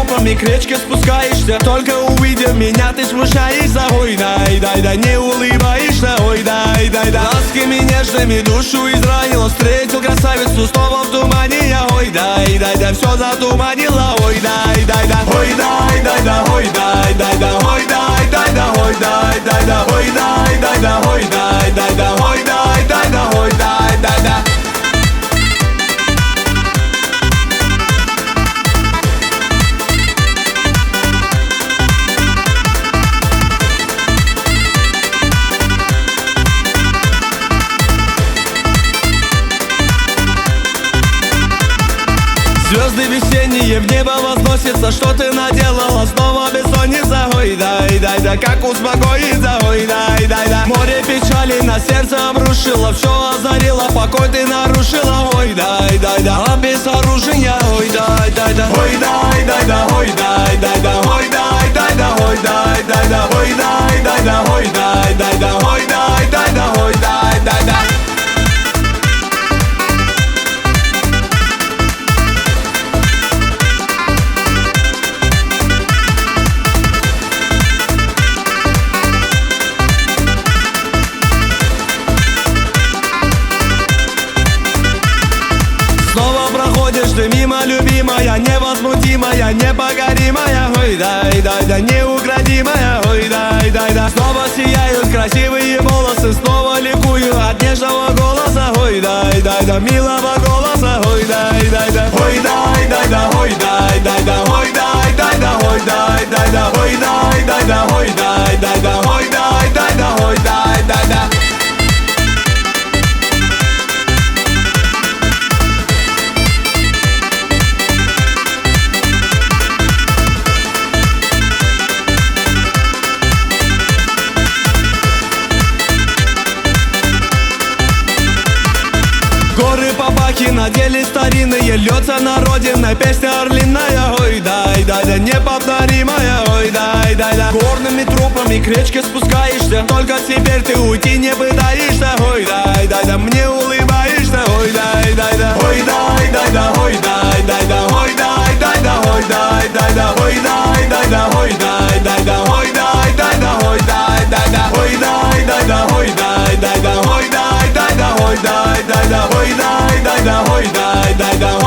трупами к речке спускаешься. Только увидев меня, ты смущаешься. Ой, дай, дай, да, не улыбаешься. Ой, дай, дай, да, ласками нежными душу изранил. Встретил красавицу снова в тумане я. Ой, дай, дай, да, все затуманило. Ой, дай, дай, да, ой, дай, дай, да, ой, дай, дай, да, ой, дай, дай, да, ой, дай, дай, да, ой, дай, дай, да, ой, дай, дай, да, ой, дай, дай, да, ой, дай, дай, да. Звезды весенние в небо возносятся. Что ты наделала? Снова бессонница. Ой, дай, дай, да, как успокоиться. Ой, дай, дай, да, море печали на сердце обрушило. Все озарило, покой ты нарушила. Ой, дай, дай, да, а без оружия. Ой, дай, дай, да, ой, дай, дай, да, ой, дай, дай, да, ой, дай, дай, да, ой, дай, дай, да, ой, дай, дай, да, ой, дай, дай, да, ой, дай, дай, да, ой, дай, дай, да. Ты мимо, любимая, невозмутимая, непокоримая. Ой, дай, дай, да, неукротимая. Ой, дай, дай, да, снова сияют красивые волосы. Снова ликую от нежного голоса. Ой, дай, дай, да, милого голоса. Ой, дай, дай, да, ой, дай, дай, да, ой, дай, дай, да, ой, дай, дай, да, ой, дай, дай, да, ой, дай, дай, да, ой, дай, дай, да, ой, дай, дай, да, ой, дай, дай, да. Горы Папахи надели старинные, льется на родина песня орлиная. Ой, дай, дай, да, неповторимая. Ой, дай, дай, да, горными трупами к речке спускаешься. Только теперь ты уйти не пытаешься. Ой, дай, дай, да, мне улыбаешься. Ой, дай, дай, да, ой, дай, дай, да, ой, дай, дай, да, ой, дай, дай, да, ой, дай, дай, да, ой, дай, дай, да, ой, дай, дай, да, ой, дай, дай, да, ой, дай, дай, да, ой, дай, дай, да, ой, дай, дай, да, ой, дай, дай, да, ой, дай, дай, да, ой, дай, дай, да, ой, дай, дай, да.